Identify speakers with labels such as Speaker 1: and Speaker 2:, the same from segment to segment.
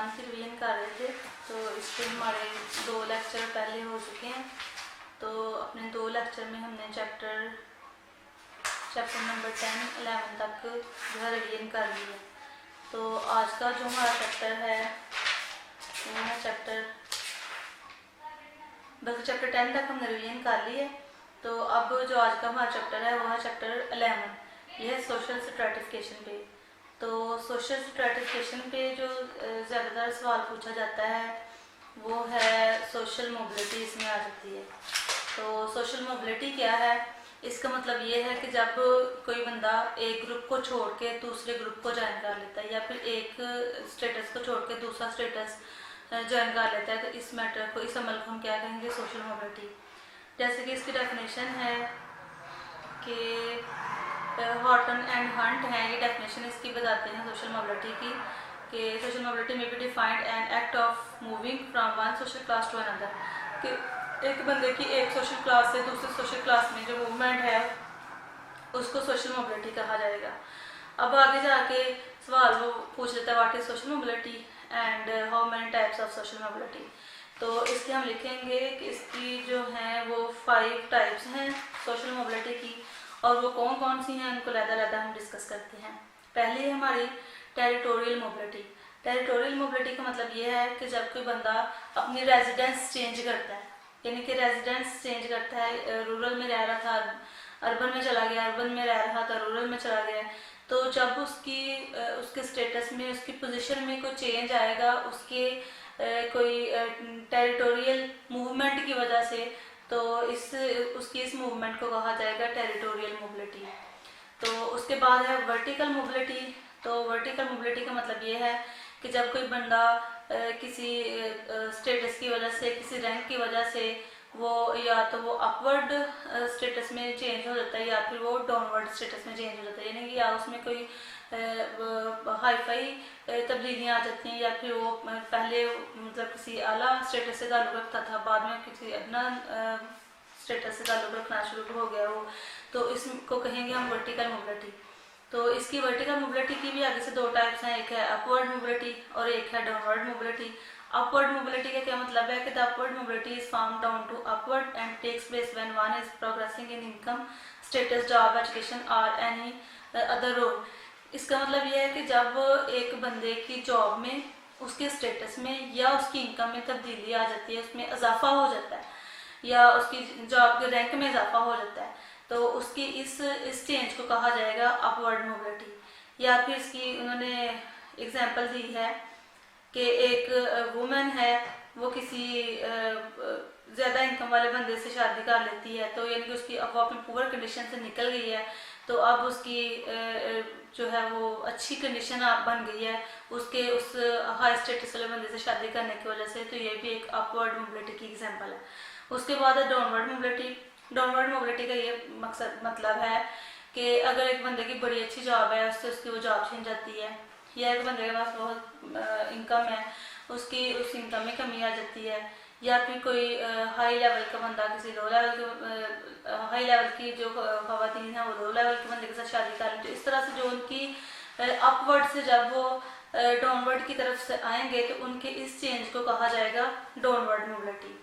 Speaker 1: कुरान की रिवीजन कर रहे थे, तो इसके हमारे 2 लेक्चर पहले हो चुके हैं। तो अपने 2 लेक्चर में हमने चैप्टर नंबर 10, 11 तक जो है रिवीजन कर लिया। तो आज का जो हमारा चैप्टर है वो है चैप्टर 10 तक हमने रिवीजन कर लिया। तो अब जो आज का हमारा चैप्टर है वो है चैप्टर 11, यह है सोशल स्ट्रैटिफिकेशन पे। तो सोशल स्ट्रैटिफिकेशन पे जो ज़्यादातर सवाल पूछा जाता है वो है सोशल मोबिलिटी, इसमें आ जाती है। तो सोशल मोबिलिटी क्या है? इसका मतलब ये है कि जब कोई बंदा एक ग्रुप को छोड़ के दूसरे ग्रुप को ज्वाइन कर लेता है, या फिर एक स्टेटस को छोड़ के दूसरा स्टेटस ज्वाइन कर लेता है, तो इस मैटर को, इस अमल को हम क्या कहेंगे? Social mobility. जैसे कि इसकी डेफिनेशन है कि हॉर्टन एंड हंट है, ये डेफिनेशन इसकी बताते हैं सोशल मोबिलिटी की, कि सोशल मोबिलिटी में be defined an act of moving from one social class to another, कि एक बंदे की एक सोशल क्लास से दूसरे सोशल क्लास में जो मूवमेंट है उसको सोशल मोबिलिटी कहा जाएगा। अब आगे जाके सवाल वो पूछ लेता है what is social mobility and how many types of social mobility. तो इसके हम लिखेंगे कि इसकी जो है वो 5 टाइप्स हैं सोशल मोबिलिटी की, और वो कौन कौन सी हैं उनको लहदा हम डिस्कस करते हैं। पहली है हमारी टेरिटोरियल मोबिलिटी। टेरिटोरियल मोबिलिटी का मतलब ये है कि जब कोई बंदा अपनी रेजिडेंस चेंज करता है, यानी कि रेजिडेंस चेंज करता है, रूरल में रह रहा था अर्बन में चला गया, अर्बन में रह रहा था रूरल में चला गया, तो जब उसके स्टेटस में, उसकी पोजीशन में कोई चेंज आएगा, उसके कोई टेरिटोरियल मूवमेंट की वजह से, तो उसकी इस मूवमेंट को कहा जाएगा टेरिटोरियल मोबिलिटी। तो उसके बाद है वर्टिकल मोबिलिटी। तो वर्टिकल मोबिलिटी का मतलब ये है कि जब कोई बंदा किसी स्टेटस की वजह से, किसी रैंक की वजह से वो या तो वो अपवर्ड स्टेटस में चेंज हो जाता है, या फिर वो डाउनवर्ड स्टेटस में चेंज हो जाता है, यानी कि या उसमें कोई हाईफाई तब्दीलियाँ आ जाती हैं, या फिर वो पहले मतलब किसी आला स्टेटस से ताल्लुक़ रखता था, बाद में किसी अदना स्टेटस से ताल्लुक़ रखना शुरू हो गया हो, तो इसको कहेंगे हम वर्टिकल मोबिलिटी। तो इसकी वर्टिकल मोबिलिटी की भी आगे से 2 टाइप्स हैं, एक है अपवर्ड मोबिलिटी और एक है डाउनवर्ड मोबिलिटी। अपवर्ड मोबिलिटी का क्या मतलब है कि the upward mobility is found down to upward and takes place when one is progressing in income status, job, education और एनी अदर रोल। इसका मतलब यह है कि जब एक बंदे की जॉब में, उसके स्टेटस में या उसकी इनकम में तब्दीली आ जाती है, उसमें इजाफा हो जाता है, या उसकी जॉब के रैंक में इजाफा हो जाता है, तो उसकी इस चेंज को कहा जाएगा अपवर्ड मोबिलिटी। या फिर इसकी उन्होंने एग्जांपल दी है कि एक वुमेन है, वो किसी ज़्यादा इनकम वाले बंदे से शादी कर लेती है, तो यानी कि उसकी अब वो अपनी पुअर कंडीशन से निकल गई है, तो अब उसकी जो है वो अच्छी कंडीशन अब बन गई है उसके उस हाई स्टेटस वाले बंदे से शादी करने की वजह से, तो ये भी एक अपवर्ड मोबिलिटी की एग्जांपल है। उसके बाद है डाउनवर्ड मोबिलिटी। डाउनवर्ड मोबिलिटी का ये मतलब है कि अगर एक बंदे की बड़ी अच्छी जॉब है, उससे उसकी वो जॉब छिन जाती है, या एक बंदे के पास बहुत इनकम है, उसकी उस इनकम में कमी आ जाती है, या फिर कोई हाई लेवल का बंदा किसी लो लेवल के, हाई लेवल की जो खवातीन है वो लो लेवल के बंदे के साथ शादी कर लें, तो इस तरह से जो उनकी अपवर्ड से जब वो डाउनवर्ड की तरफ से आएंगे, तो उनके इस चेंज को कहा जाएगा डाउनवर्ड मोबिलिटी।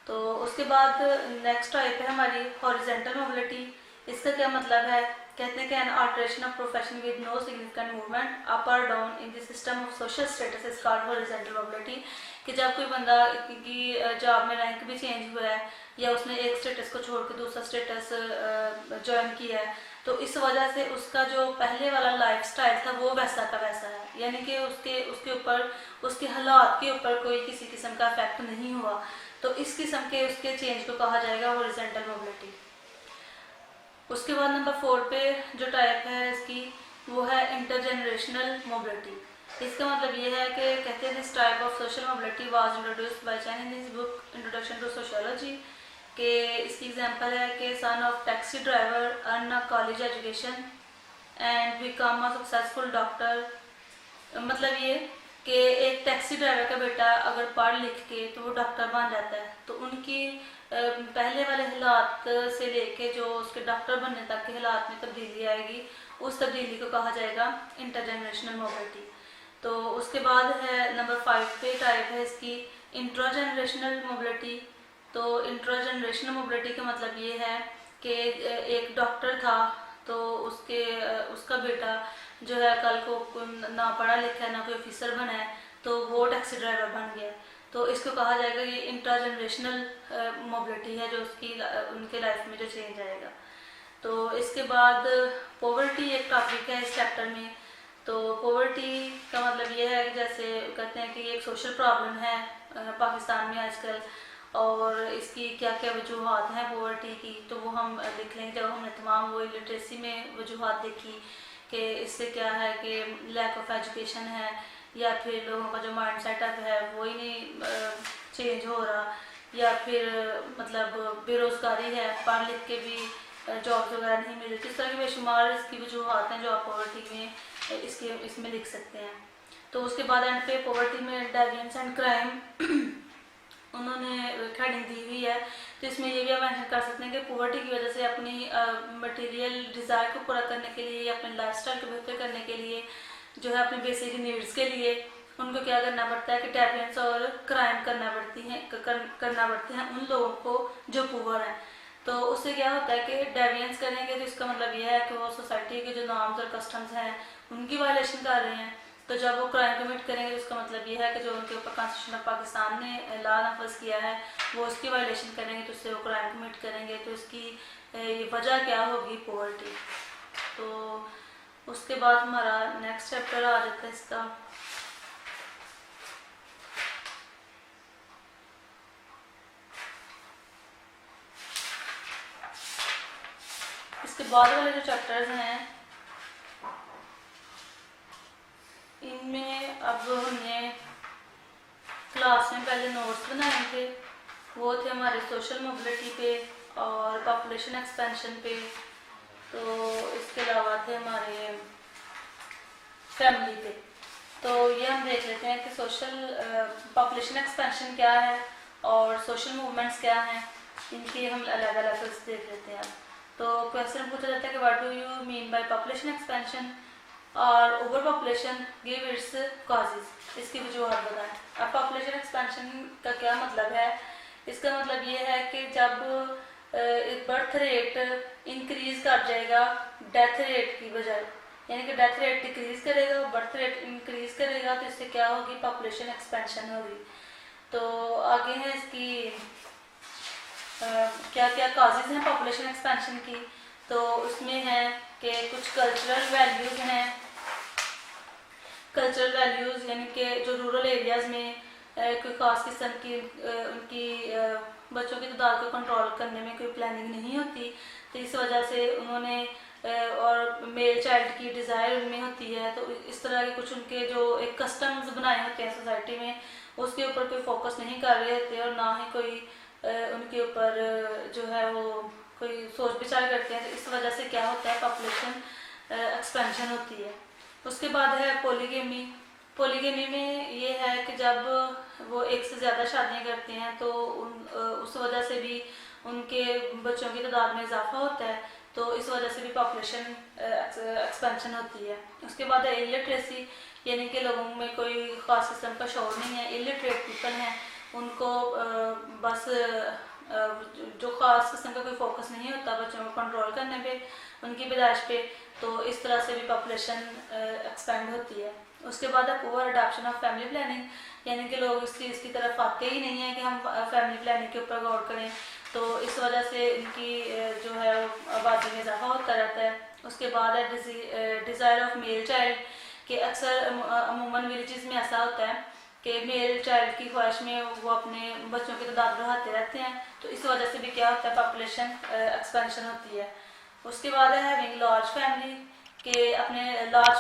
Speaker 1: तो उसके बाद नेक्स्ट टाइप है हमारी हॉरिजेंटल मोबिलिटी। इसका क्या मतलब है? कहते हैं कि an alteration of profession with no significant movement up और down in the system of social status is called horizontal mobility. कि जब कोई बंदा की जॉब में रैंक भी चेंज हुआ है, या उसने एक स्टेटस को छोड़ के दूसरा स्टेटस ज्वाइन किया है, तो इस वजह से उसका जो पहले वाला लाइफ स्टाइल था वो वैसा का वैसा है, यानी कि उसके ऊपर, उसके हालात के ऊपर कोई किसी किस्म का इफेक्ट नहीं हुआ, तो इस किस्म के उसके चेंज को कहा जाएगा हॉरिजेंटल मोबिलिटी। उसके बाद नंबर 4 पे जो टाइप है इसकी वो है इंटरजेनरेशनल मोबिलिटी। इसका मतलब ये है कि कहते हैं this type of social mobility was introduced by Chain in his book introduction to sociology. के इसकी एग्जांपल है कि son of taxi driver earn a college education and become a successful doctor. मतलब ये कि एक टैक्सी ड्राइवर का बेटा अगर पढ़ लिख के तो वो डॉक्टर बन जाता है, तो उनकी पहले वाले हालात से लेके जो उसके डॉक्टर बनने तक के हालात में तब्दीली आएगी, उस तब्दीली को कहा जाएगा इंटरजेनरेशनल मोबिलिटी। तो उसके बाद है नंबर 5 पे टाइप है इसकी इंट्रा जनरेशनल मोबिलिटी। तो इंट्रा जनरेशनल मोबिलिटी का मतलब ये है कि एक डॉक्टर था, तो उसका बेटा जो है कल को ना पढ़ा लिखा है ना कोई ऑफिसर बना है, तो वो टैक्सी ड्राइवर बन गया। तो इसको कहा जाएगा ये इंट्रा जनरेशनल मोबिलिटी है, जो उनके लाइफ में जो चेंज आएगा। तो इसके बाद पॉवर्टी एक टॉपिक है इस चैप्टर में। तो पॉवर्टी का मतलब ये है कि जैसे कहते हैं कि एक सोशल प्रॉब्लम है पाकिस्तान में आजकल, और इसकी क्या क्या वजूहत हैं पॉवर्टी की, तो वो हम लिख लेंगे जब हमने तमाम वो लिटरेसी में वजूहत देखी कि इससे क्या है कि लैक ऑफ एजुकेशन है, या फिर लोगों का जो माइंड सेटअप है वो ही नहीं चेंज हो रहा, या फिर मतलब बेरोज़गारी है, पढ़ लिख के भी जॉब्स वगैरह नहीं मिल रही। इस तरह की बेशुमार इसकी वजूहत हैं जो आप पॉवर्टी में इसमें लिख सकते हैं। तो उसके बाद एंड पे पॉवर्टी में डेविएंस एंड क्राइम उन्होंने हेडिंग दी हुई है। तो इसमें ये भी आप मेंशन कर सकते हैं कि पॉवर्टी की वजह से अपनी मटेरियल डिज़ायर को पूरा करने के लिए या अपने लाइफस्टाइल को बेहतर करने के लिए जो है अपनी बेसिक नीड्स के लिए उनको क्या करना पड़ता है कि डेविएंस और क्राइम करना पड़ते हैं उन लोगों को जो पुअर हैं। तो उससे क्या होता है कि डेविएंस करेंगे तो इसका मतलब यह है कि वो सोसाइटी के जो नॉर्म्स और कस्टम्स हैं उनकी वायलेशन कर रहे हैं। तो जब वो क्राइम कमिट करेंगे तो इसका मतलब ये है कि जो उनके ऊपर कॉन्स्टिट्यूशन ऑफ पाकिस्तान ने लॉ नाफज किया है वो उसकी वायलेशन करेंगे, तो उससे वो क्राइम कमिट करेंगे। तो इसकी वजह क्या होगी? पॉवर्टी। तो उसके बाद हमारा नेक्स्ट चैप्टर आ जाता है इसका इसके बाद वाले जो चैप्टर्स हैं इनमें अब हमने क्लास में पहले नोट्स बनाए थे, वो थे हमारे सोशल मोबिलिटी पे और पॉपुलेशन एक्सपेंशन पे। तो इसके अलावा थे हमारे फैमिली पे। तो ये हम देख लेते हैं कि सोशल पॉपुलेशन एक्सपेंशन क्या है और सोशल मूवमेंट्स क्या हैं, इनकी हम अलग अलग देख लेते हैं। तो क्वेश्चन पूछा जाता है कि what do you mean by population expansion और over population, give its causes, इसकी वजूहत बताएं। अब पॉपुलेशन एक्सपेंशन का क्या मतलब है? इसका मतलब ये है कि जब बर्थ रेट इंक्रीज कर जाएगा डेथ रेट की बजाय, यानी कि डेथ रेट डिक्रीज करेगा और बर्थ रेट इंक्रीज करेगा, तो इससे क्या होगी? पॉपुलेशन एक्सपेंशन होगी। तो आगे है इसकी क्या क्या कॉजेज हैं पॉपुलेशन एक्सपेंशन की। तो उसमें है कि कुछ कल्चरल वैल्यूज हैं, कल्चरल वैल्यूज यानी कि जो रूरल एरियाज में कोई खास किस्म की उनकी बच्चों की तादाद को कंट्रोल करने में कोई प्लानिंग नहीं होती, तो इस वजह से उन्होंने और मेल चाइल्ड की डिज़ायर उनमें होती है। तो इस तरह के कुछ उनके जो एक कस्टम्स बनाए होते हैं सोसाइटी में उसके ऊपर कोई फोकस नहीं कर रहे होते और ना ही कोई उनके ऊपर जो है वो कोई सोच विचार करते हैं। तो इस वजह से क्या होता है? पॉपुलेशन एक्सपेंशन होती है। उसके बाद है पॉलीगेमी। पॉलीगेमी में ये है कि जब वो एक से ज़्यादा शादियां करते हैं तो उस वजह से भी उनके बच्चों की तादाद में इजाफा होता है, तो इस वजह से भी पॉपुलेशन एक्सपेंशन होती है। उसके बाद है इलिटरेसी, यानी कि लोगों में कोई ख़ास किस्म का शौर नहीं है, इलिटरेट पीपल हैं, उनको बस जो ख़ास किस्म का कोई फोकस नहीं होता बच्चों को कंट्रोल करने पे, उनकी पैदाइश पे, तो इस तरह से भी पॉपुलेशन एक्सपेंड होती है। उसके बाद है poor adoption of family planning, यानी कि लोग इस चीज़ की तरफ आते ही नहीं है कि हम फैमिली प्लानिंग के ऊपर गौर करें, तो इस वजह से इनकी जो है आबादी में इजाफा होता रहता है। उसके बाद है डिज़ायर ऑफ मेल चाइल्ड, कि अक्सर अमूमन विलेजेस में ऐसा होता है कि मेल चाइल्ड की ख्वाहिश में वो अपने बच्चों की तादाद बढ़ाते रहते हैं, तो इस वजह से भी क्या होता है? पॉपुलेशन एक्सपेंशन होती है। उसके बाद है हैविंग लार्ज फैमिली, के अपने लार्ज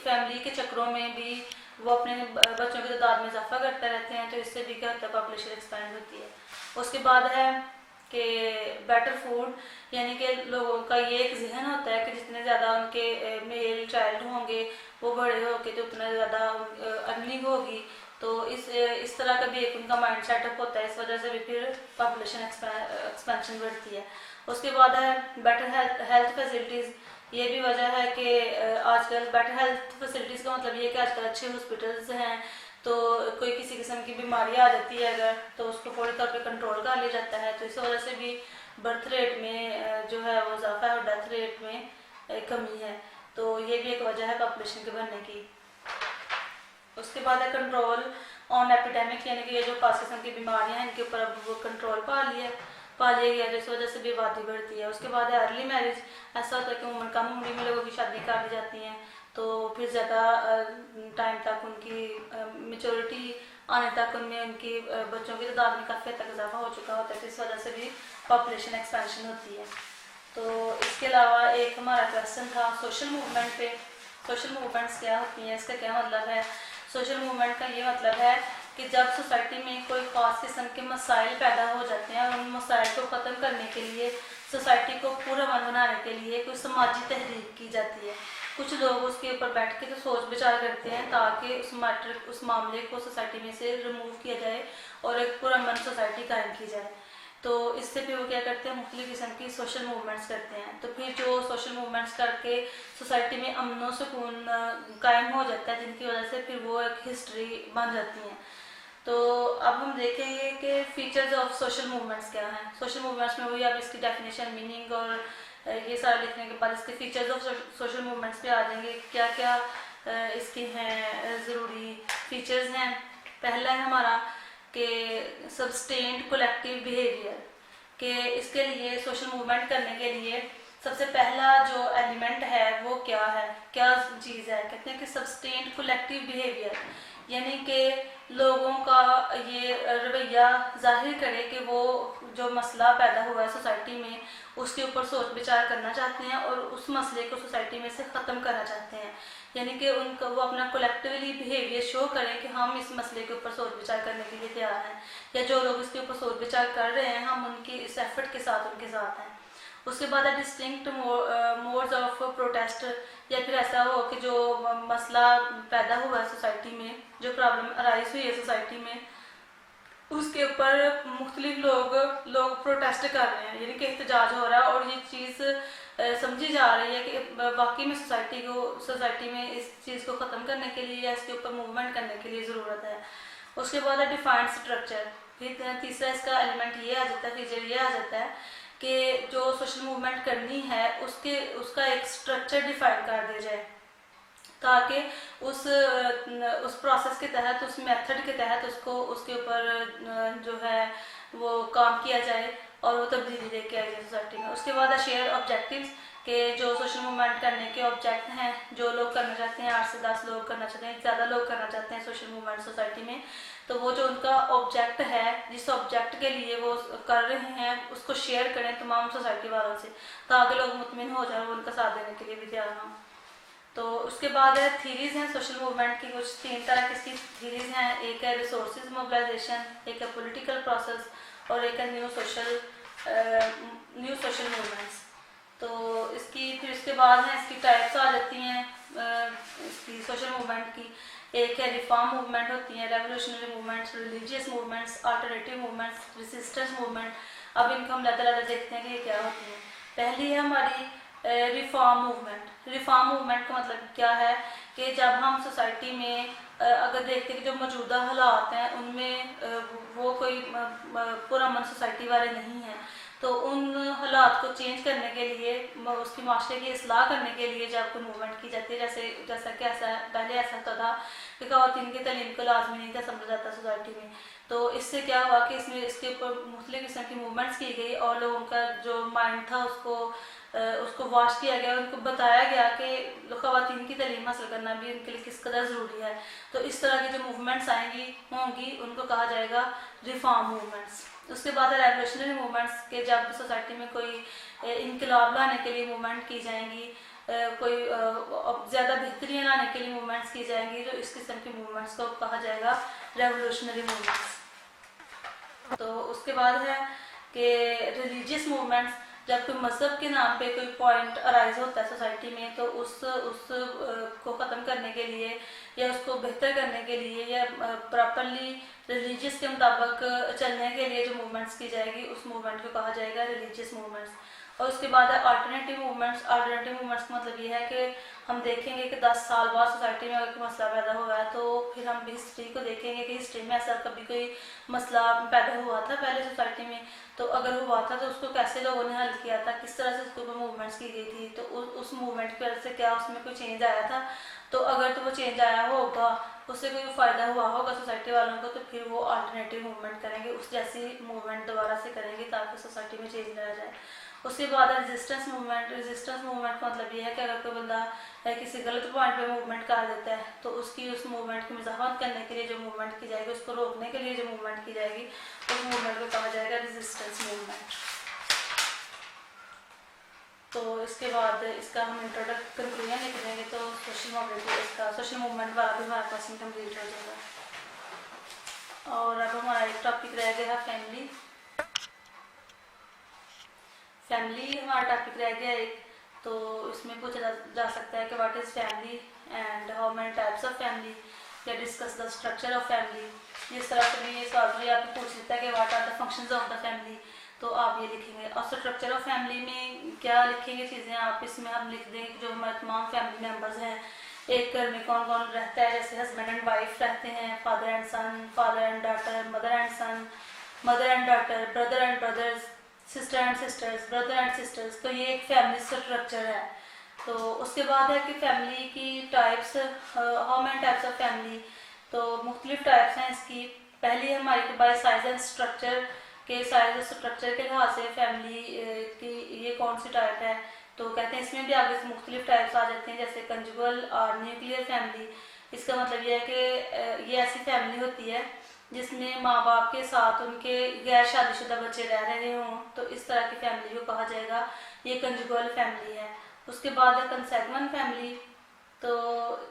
Speaker 1: फैमिली के चक्रों में भी वो अपने बच्चों की तादाद में इजाफा करते रहते हैं, तो इससे भी क्या होता है? पॉपुलेशन एक्सपेंड होती है। उसके बाद है कि बेटर फूड, यानी कि लोगों का ये एक जहन होता है कि जितने ज़्यादा उनके मेल चाइल्ड होंगे वो बड़े होंगे तो उतना ज़्यादा अर्निंग होगी, तो इस तरह का भी एक उनका माइंड सेटअप होता है, इस वजह से भी फिर पॉपुलेशन एक्सपेंशन बढ़ती है। उसके बाद है बेटर हेल्थ फैसिलिटीज़, ये भी वजह है कि आजकल बेटर हेल्थ फैसिलिटीज़ का मतलब ये है कि आजकल अच्छे हॉस्पिटल्स हैं, तो कोई किसी किस्म की बीमारी आ जाती है अगर, तो उसको पूरे तौर पे कंट्रोल कर लिया जाता है। तो इस वजह से भी बर्थ रेट में जो है वो इजाफा है और डेथ रेट में कमी है। तो ये भी एक वजह है पॉपुलेशन के बढ़ने की। उसके बाद है कंट्रोल ऑन एपिडेमिक, यानी कि ये जो खास किस्म की बीमारियां हैं इनके ऊपर अब वो कंट्रोल पा लिया गया, जिस वजह से भी आबादी बढ़ती है। उसके बाद है अर्ली मैरिज। ऐसा होता है कि उम्र कम उम्र में लोगों की शादी कर दी जाती हैं, तो फिर ज़्यादा टाइम तक उनकी मेच्योरिटी आने तक उनमें उनकी बच्चों की तादाद में काफ़ी हद तक इजाफा हो चुका होता है, तो इस वजह से भी पॉपुलेशन एक्सपेंशन होती है। तो इसके अलावा एक हमारा क्वेश्चन था सोशल मूवमेंट पे। सोशल मूवमेंट्स क्या होती हैं, इसका क्या मतलब है? सोशल मूवमेंट का ये मतलब है कि जब सोसाइटी में कोई खास किस्म के मसाइल पैदा हो जाते हैं और उन मसाइल को ख़त्म करने के लिए, सोसाइटी को पुरअमन बनाने के लिए कोई समाजी तहरीक की जाती है। कुछ लोग उसके ऊपर बैठ के तो सोच विचार करते हैं ताकि उस मामले को सोसाइटी में से रिमूव किया जाए और एक पुरअमन सोसाइटी कायम की जाए। तो इससे फिर वो क्या करते हैं, मुख्तलिफ किस्म की सोशल मूवमेंट्स करते हैं। तो फिर जो सोशल मूवमेंट्स करके सोसाइटी में अमन सुकून कायम हो जाता है, जिनकी वजह से फिर वो एक हिस्ट्री बन जाती है। तो अब हम देखेंगे कि फीचर्स ऑफ सोशल मूवमेंट्स क्या हैं। सोशल मूवमेंट्स में वही आप इसकी डेफिनेशन, मीनिंग और ये सारा लिखने के बाद इसके फीचर्स ऑफ सोशल मूवमेंट्स पे आ जाएंगे, क्या क्या इसके हैं ज़रूरी फीचर्स हैं। पहला है हमारा कि सब्सटेंड कलेक्टिव बिहेवियर, कि इसके लिए सोशल मूवमेंट करने के लिए सबसे पहला जो एलिमेंट है वो क्या है, क्या चीज़ है? कहते हैं कि सब्सटेंड कलेक्टिव बिहेवियर, यानी कि लोगों का ये रवैया जाहिर करे कि वो जो मसला पैदा हुआ है सोसाइटी में उसके ऊपर सोच विचार करना चाहते हैं और उस मसले को सोसाइटी में से ख़त्म करना चाहते हैं। यानी कि उनका वो अपना कलेक्टिवली बिहेवियर शो करें कि हम इस मसले के ऊपर सोच विचार करने के लिए तैयार हैं, या जो लोग इसके ऊपर सोच विचार कर रहे हैं हम उनकी इस एफर्ट के साथ उनके साथ हैं। उसके बाद है डिस्टिंक्ट मोड्स ऑफ प्रोटेस्ट, या फिर ऐसा हो कि जो मसला पैदा हुआ है सोसाइटी में, जो प्रॉब्लम अराइज हुई है सोसाइटी में, उसके ऊपर मुख्तलिफ लोग प्रोटेस्ट कर रहे हैं, यानी कि एहतजाज हो रहा है और ये चीज़ समझी जा रही है कि वाकई में सोसाइटी में इस चीज़ को ख़त्म करने के लिए या इसके ऊपर मूवमेंट करने के लिए ज़रूरत है। उसके बाद है डिफाइंड स्ट्रक्चर। फिर तीसरा इसका एलिमेंट ये आ जाता है, फीचर ये आ जाता है कि जो सोशल मूवमेंट करनी है उसका एक स्ट्रक्चर डिफाइन कर दिया जाए, ताकि उस प्रोसेस के तहत, उस मेथड के तहत उसके ऊपर जो है वो काम किया जाए और वो तब्दीली लेके आई जाए सोसाइटी में। उसके बाद शेयर ऑब्जेक्टिव्स, के जो सोशल मूवमेंट करने के ऑब्जेक्ट हैं, जो लोग करना चाहते हैं, 8 से 10 लोग करना चाहते हैं, ज़्यादा लोग करना चाहते हैं सोशल मूवमेंट सोसाइटी में, तो वो जो उनका ऑब्जेक्ट है, जिस ऑब्जेक्ट के लिए वो कर रहे हैं उसको शेयर करें तमाम सोसाइटी वालों से, ताकि लोग मुतमिन हो जाए, वो उनका साथ देने के लिए भी तैयार हों। तो उसके बाद है थीरीज हैं सोशल मूवमेंट की, कुछ 3 तरह की इसकी थीरीज हैं। एक है रिसोर्सेज मोबिलाइजेशन, एक है पॉलिटिकल प्रोसेस और एक है न्यू सोशल मूवमेंट्स। तो फिर इसके बाद है इसकी टाइप्स आ जाती हैं इसकी सोशल मूवमेंट की। एक है रिफॉर्म मूवमेंट होती है, revolutionary movements, religious movements, alternative movements, resistance movement. अब इनको हम अलग देखते हैं कि ये क्या होती है। पहली है हमारी रिफॉर्म मूवमेंट। रिफॉर्म मूवमेंट का मतलब क्या है कि जब हम सोसाइटी में अगर देखते हैं कि जो मौजूदा हालात हैं उनमें वो कोई पुरअमन सोसाइटी वाले नहीं हैं, तो उन हालात को चेंज करने के लिए, उसकी माशरे की इस्लाह करने के लिए जब कोई मूवमेंट की जाती है, जैसा कि पहले ऐसा होता था कि ख़वातीन की तलीम को लाजमी नहीं था समझा जाता सोसाइटी में। तो इससे क्या हुआ कि इसके ऊपर मुख्तलिफ किस्म की मूवमेंट्स की गई और लोगों का जो माइंड था उसको वॉश किया गया, उनको बताया गया कि ख़वातीन की तलीम हासिल करना भी उनके लिए किस कदर ज़रूरी है। तो इस तरह की जो मूवमेंट्स होंगी उनको कहा जाएगा रिफॉर्म मूवमेंट्स। उसके बाद रेवोल्यूशनरी मूवमेंट्स के जब सोसाइटी में कोई इनकलाब लाने के लिए मूवमेंट की जाएंगी, कोई ज़्यादा बेहतरी लाने के लिए मूवमेंट्स की जाएंगी, तो इस किस्म की मूवमेंट्स को कहा जाएगा रेवोल्यूशनरी मूवमेंट्स। तो उसके बाद है कि रिलीजियस मूवमेंट्स, जब कोई मजहब के नाम पे कोई पॉइंट अराइज होता है सोसाइटी में, तो उस को ख़त्म करने के लिए या उसको बेहतर करने के लिए या प्रॉपरली रिलीजियस के मुताबिक चलने के लिए जो मूवमेंट्स की जाएगी उस मूवमेंट को कहा जाएगा रिलीजियस मूवमेंट्स। और उसके बाद है अल्टरनेटिव मूवमेंट्स। अल्टरनेटिव मूवमेंट्स का मतलब ये है कि हम देखेंगे कि 10 साल बाद सोसाइटी में अगर कोई मसला पैदा हुआ है तो फिर हम हिस्ट्री को देखेंगे कि हिस्ट्री में ऐसा कभी कोई मसला पैदा हुआ था पहले सोसाइटी में, तो अगर हुआ था तो उसको कैसे लोगों ने हल किया था, किस तरह से उसके ऊपर मूवमेंट्स की गई थी, तो उस मूवमेंट की वजह से क्या उसमें कोई चेंज आया था, तो अगर तो वो चेंज आया होगा, उससे कोई फ़ायदा हुआ होगा सोसाइटी वालों को, तो फिर वो अल्टरनेटिव मूवमेंट करेंगे, उस जैसी मूवमेंट दोबारा से करेंगे ताकि सोसाइटी में चेंज लाया जाए। उसके बाद रेजिस्टेंस मूवमेंट। रेजिस्टेंस मूवमेंट का मतलब ये है कि अगर कोई बंदा किसी गलत पॉइंट पे मूवमेंट कर देता है तो उसकी उस मूवमेंट की मज़ाहमत करने के लिए जो मूवमेंट की जाएगी, उसको रोकने के लिए जो मूवमेंट की जाएगी, उस मूवमेंट को कहा जाएगा रेजिस्टेंस मूवमेंट। तो इसके बाद इसका हम कंक्लूजन लिख देंगे तो सोशल मोबिलिटी, इसका सोशल मूवमेंट वाला भी हमारा क्वेश्चन कंप्लीट हो जाएगा। और अब हमारा एक टॉपिक रह गया है फैमिली। फैमिली हमारा टॉपिक रह गया एक, तो इसमें पूछा जा सकता है कि what is family and how many types of family, या discuss the structure of family. इस तरह से भी ये सवाल भी आपको पूछ लेता है कि what are the functions of the family, तो आप ये लिखेंगे। और स्ट्रक्चर ऑफ फैमिली में क्या लिखेंगे चीज़ें आप, इसमें हम लिख देंगे जो हमारे तमाम फैमिली मेम्बर्स हैं, एक घर में कौन कौन रहता है, जैसे हस्बैंड एंड वाइफ रहते हैं, father and son, father and daughter, mother and son, mother and daughter, brother and brothers, sister and sisters, brother and sisters. तो ये एक फैमिली स्ट्रक्चर है। तो उसके बाद है कि फैमिली की types, how many types of family, तो मुख्तलिफ टाइप्स हैं इसकी। पहली हमारी बाय साइज एंड स्ट्रक्चर के, साइज और स्ट्रक्चर के लिहाज से फैमिली की ये कौन सी टाइप है, तो कहते हैं इसमें भी आगे से मुख्तलिफ टाइप्स आ जाते हैं, जैसे कंजुगल और न्यूक्लियर फैमिली। इसका मतलब ये है कि ये ऐसी फैमिली होती है जिसमें माँ बाप के साथ उनके गैर शादीशुदा बच्चे रह रहे हों, तो इस तरह की फैमिली को कहा जाएगा, ये कंजुगल फैमिली है। उसके बाद है कंसेगुएंट फैमिली। तो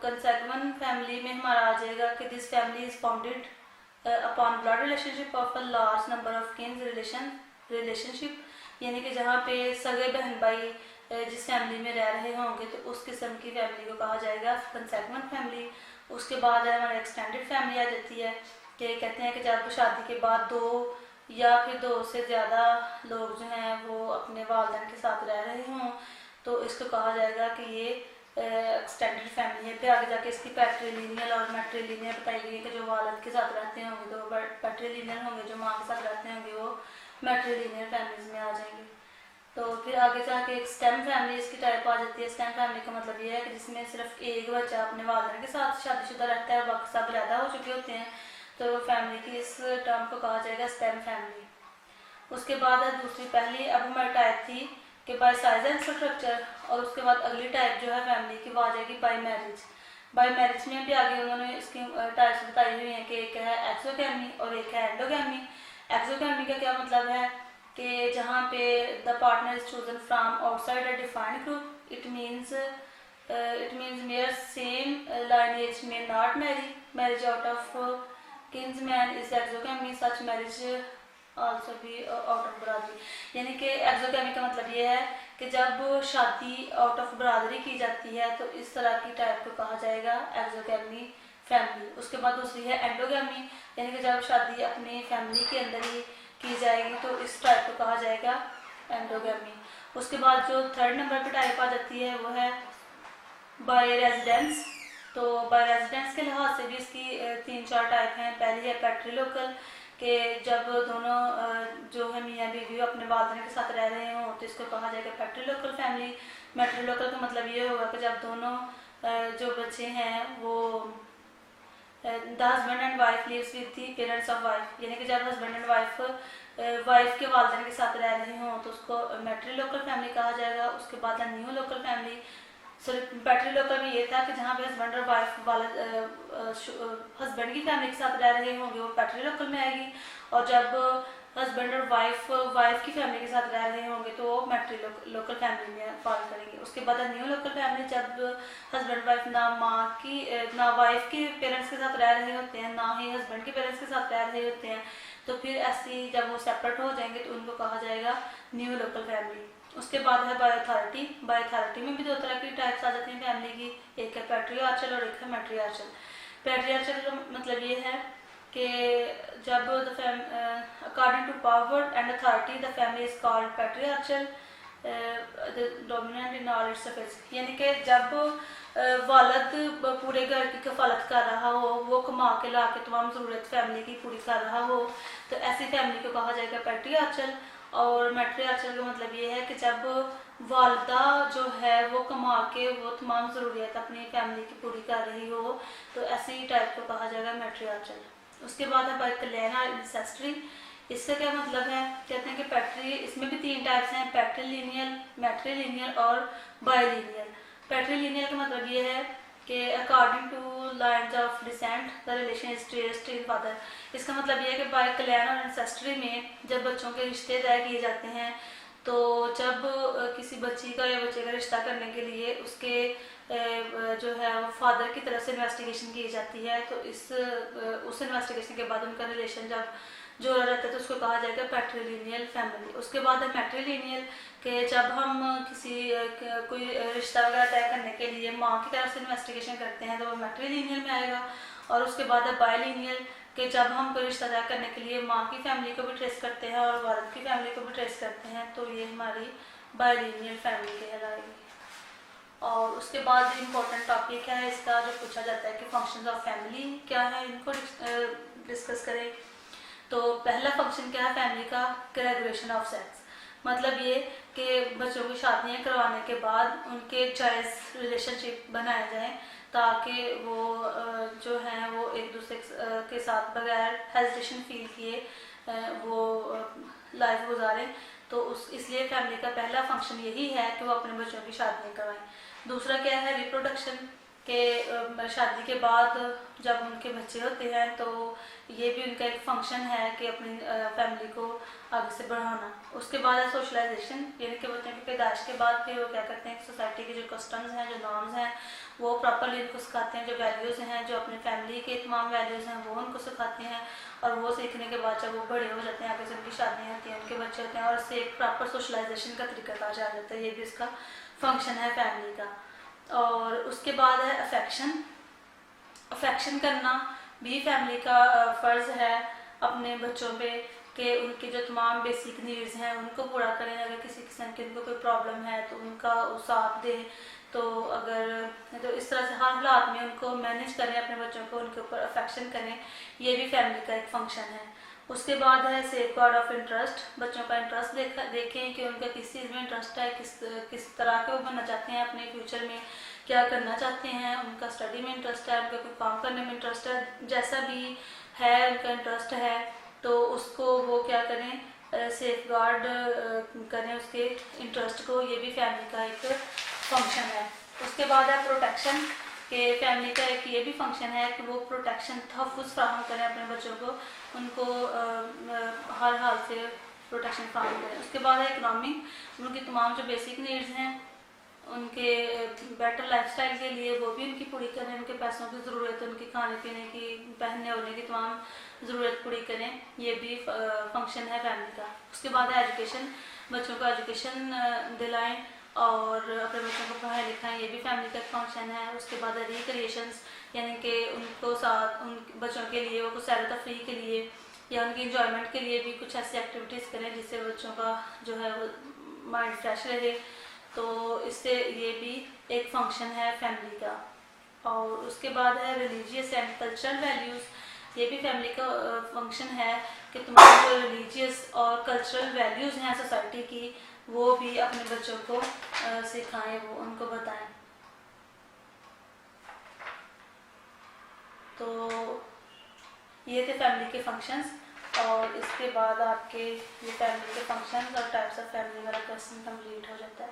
Speaker 1: कंसेगुएंट फैमिली में हमारा आ जाएगा कि this family is founded upon blood relationship of a large number of Keynes relationship, यानी कि जहाँ पे सगे बहन भाई जिस फैमिली में रह रहे होंगे तो उस किस्म की फैमिली को कहा जाएगा कंसेगुएंट फैमिली। उसके बाद है हमारी एक्सटेंडेड फैमिली आ जाती है, कि कहते हैं कि जब शादी के बाद 2 या फिर 2 से ज़्यादा लोग जो हैं वो अपने वालिदैन के साथ रह रहे हों, तो इसको कहा जाएगा कि ये एक्सटेंडेड फैमिली है। फिर आगे जाके इसकी पैट्रिलिनियल और मैट्रिलिनियल बताई गई है कि जो वालिद के साथ रहते होंगे तो पैट्रिलिनियल होंगे, जो माँ के साथ रहते होंगे वो मैट्रिलिनियल फैमिलीज में आ जाएंगे। तो फिर आगे जाके एक स्टेम फैमिली इसकी टाइप आ जाती है। स्टेम फैमिली का मतलब ये है कि जिसमें सिर्फ एक बच्चा अपने वालिदैन के साथ शादीशुदा रहता है, बाकी सब पैदा हो चुके होते हैं, तो फैमिली की इस टर्म को कहा जाएगा स्टेम फैमिली। उसके बाद है दूसरी, पहली अब हमारी टाइप थी कि बाय साइज एंड स्ट्रक्चर, और उसके बाद अगली टाइप जो है फैमिली की वो आ जाएगी बाय मैरिज। बाय मैरिज में भी आगे उन्होंने इसकी टाइप्स बताई हुई हैं कि एक है एक्सोगैमी और एक है एंडोगैमी। एक्सोगैमी का क्या मतलब है कि जहाँ पे the partner is chosen from outside a defined group, it means मेयर सेम लाइनेज में not marry, marriage out of kinsman is exogamy, such marriage also भी आउट ऑफ बरादरी। यानी कि एक्सोगैमी का मतलब ये है कि जब शादी आउट ऑफ बरादरी की जाती है तो इस तरह की टाइप को कहा जाएगा एक्सोगैमी फैमिली। उसके बाद दूसरी है एंडोगैमी, यानी कि जब शादी अपनी फैमिली के अंदर ही की जाएगी तो इस टाइप को कहा जाएगा एंडोगैमी। उसके बाद जो थर्ड नंबर पर टाइप आ जाती है वो है बाय रेजिडेंस। तो बाय रेजिडेंस के लिहाज से भी इसकी 3-4 टाइप हैं। पहली है पैट्रिलोकल, कि जब दोनों जो है मियाँ बीवी अपने वालिदैन के साथ रह रहे हों तो इसको कहा जाएगा पैट्रिलोकल फैमिली। मैट्रिलोकल का मतलब ये होगा कि जब दोनों जो बच्चे हैं वो the husband and wife lives with the parents of wife, यानी कि जब हस्बैंड एंड वाइफ के वालिदैन के साथ रह रहे हों तो उसको मैट्रिलोकल फैमिली कहा जाएगा। उसके बाद न्यू लोकल फैमिली। पैट्रिलोकल में ये था कि जहाँ पे हस्बैंड और वाइफ हस्बैंड की फैमिली के साथ रह रहे होंगे वो पैट्रिलोकल में आएगी, और जब हस्बैंड और वाइफ की फैमिली के साथ रह रहे होंगे तो वो मैट्रिलोकल फैमिली में फॉल करेंगे। उसके बाद न्यू लोकल फैमिली, जब हस्बैंड वाइफ ना वाइफ के पेरेंट्स के साथ रह रहे होते हैं ना ही हस्बैंड के पेरेंट्स के साथ रह रहे होते हैं, तो फिर ऐसी जब वो सेपरेट हो जाएंगे तो उनको कहा जाएगा न्यू लोकल फैमिली। उसके बाद है बाय अथॉरिटी। बाय अथॉरिटी में भी 2 तरह की टाइप्स आ जाती हैं फैमिली की, एक है पैट्रियार्चल और एक है मैट्रियार्चल। पैट्रियार्चल का मतलब ये है कि जब according to power and authority the family is called patriarchal dominant in all its affairs, यानी कि जब वालद पूरे घर की कफालत कर रहा हो, वो कमा के ला के तमाम ज़रूरत फैमिली की पूरी कर रहा हो, तो ऐसी फैमिली को कहा जाएगा पैट्रियार्चल। और मैट्रियार्चल का मतलब ये है कि जब वालदा जो है वो कमा के वो तमाम ज़रूरियात अपनी फैमिली की पूरी कर रही हो, तो ऐसी टाइप को कहा जाएगा मैट्रियार्चल। उसके बाद है बाय क्लैन और इंसेस्ट्री। इससे क्या मतलब है, कहते हैं कि पैट्री, इसमें भी 3 टाइप्स हैं, पैट्रीलिनियल, मैट्रीलिनियल और बायलिनियल। पैट्रीलिनियल का मतलब ये है कि according to lines of descent the relation is traced in father. इसका मतलब ये है कि बाय क्लैन और एंसेस्ट्री में जब बच्चों के रिश्ते तय किए जाते हैं, तो जब किसी बच्ची का या बच्चे का रिश्ता करने के लिए उसके जो है वो फादर की तरफ से इन्वेस्टिगेशन की जाती है, तो उस इन्वेस्टिगेशन के बाद उनका रिलेशन जब जोड़ा रहता है तो उसको कहा जाएगा पैट्रीलिनियल फैमिली। उसके बाद है मैट्रीलिनियल कि जब हम किसी कोई रिश्ता वगैरह तय करने के लिए माँ की तरफ से इन्वेस्टिगेशन करते हैं तो वो मैट्रीलिनियल में आएगा। और उसके बाद है बायलिनियल कि जब हम कोई रिश्ता तय करने के लिए माँ की फैमिली को भी ट्रेस करते हैं और वालिद की फैमिली को भी ट्रेस करते हैं, तो ये हमारी बायलिनियल फैमिली कहलाएगी। और उसके बाद इम्पोर्टेंट टॉपिक है इसका जो पूछा जाता है कि फंक्शंस ऑफ फैमिली क्या है, इनको डिस्कस करें। तो पहला फंक्शन क्या है फैमिली का, रेगुलेशन ऑफ सेक्स। मतलब ये कि बच्चों की शादियाँ करवाने के बाद उनके जायज़ रिलेशनशिप बनाए जाएं ताकि वो जो हैं वो एक दूसरे के साथ बगैर हेजिटेशन फील किए वो लाइफ गुजारें। तो इसलिए फैमिली का पहला फंक्शन यही है कि वो अपने बच्चों की शादियाँ करवाएं। दूसरा क्या है, रिप्रोडक्शन के शादी के बाद जब उनके बच्चे होते हैं तो ये भी उनका एक फंक्शन है कि अपनी फैमिली को आगे से बढ़ाना। उसके बाद है सोशलाइजेशन, यानी कि बच्चों की पैदाइश के बाद फिर वो क्या करते हैं, सोसाइटी के जो कस्टम्स हैं, जो नॉर्म्स हैं, वो प्रॉपरली उनको सिखाते हैं। जो वैल्यूज़ हैं, जो अपनी फैमिली के तमाम वैल्यूज़ हैं, वो उनको सिखाते हैं। और वो सीखने के बाद जब वो बड़े हो जाते हैं, आगे से उनकी शादियाँ होती हैं, उनके बच्चे होते हैं और इससे एक प्रॉपर सोशलाइजेशन का तरीका कहा जा जाता है। ये भी इसका फंक्शन है फैमिली का। और उसके बाद है अफेक्शन। अफेक्शन करना भी फैमिली का फ़र्ज़ है अपने बच्चों पे कि उनकी जो तमाम बेसिक नीड्स हैं उनको पूरा करें। अगर किसी किस्म की उनको कोई प्रॉब्लम है तो उनका साथ दें। तो इस तरह से हर हालात में उनको मैनेज करें, अपने बच्चों को उनके ऊपर अफेक्शन करें। ये भी फैमिली का एक फंक्शन है। उसके बाद है सेफ गार्ड ऑफ इंटरेस्ट। बच्चों का इंटरेस्ट देखें कि उनका किस चीज़ में इंटरेस्ट है, किस तरह के वो बनना चाहते हैं, अपने फ्यूचर में क्या करना चाहते हैं, उनका स्टडी में इंटरेस्ट है, उनका कोई काम करने में इंटरेस्ट है, जैसा भी है उनका इंटरेस्ट है तो उसको वो क्या करें, सेफ गार्ड करें उसके इंटरेस्ट को। ये भी फैमिली का एक फंक्शन है। उसके बाद है प्रोटेक्शन कि फैमिली का एक ये भी फंक्शन है कि वो प्रोटेक्शन तहफ़्फ़ुज़ फ्राहम करें अपने बच्चों को, उनको हर हाल से प्रोटेक्शन फ्राहम करें। उसके बाद है इकनॉमिक, उनकी तमाम जो बेसिक नीड्स हैं उनके बेटर लाइफस्टाइल के लिए वो भी उनकी पूरी करें। उनके पैसों की ज़रूरत, उनकी खाने पीने की, पहनने ओढ़ने की तमाम ज़रूरत पूरी करें। ये भी फंक्शन है फैमिली का। उसके बाद है एजुकेशन, बच्चों को एजुकेशन दिलाएं और अपने बच्चों को पढ़ाई लिखाएं। ये भी फैमिली का एक फंक्शन है। उसके बाद है रिक्रिएशंस, यानी कि उनको साथ उन बच्चों के लिए वो सैर तफरीह के लिए या उनकी इंजॉयमेंट के लिए भी कुछ ऐसी एक्टिविटीज़ करें जिससे बच्चों का जो है वो माइंड फ्रेश रहे। तो इससे ये भी एक फंक्शन है फैमिली का। और उसके बाद है रिलीजियस एंड कल्चरल वैल्यूज़। ये भी फैमिली का फंक्शन है कि तुम्हारी जो रिलीजियस और कल्चरल वैल्यूज़ हैं सोसाइटी की वो भी अपने बच्चों को सिखाएं, वो उनको बताएं। तो ये थे फैमिली के फंक्शंस। और इसके बाद आपके ये फैमिली के फंक्शंस और टाइप्स ऑफ फैमिली वाला क्वेश्चन कंप्लीट हो जाता है।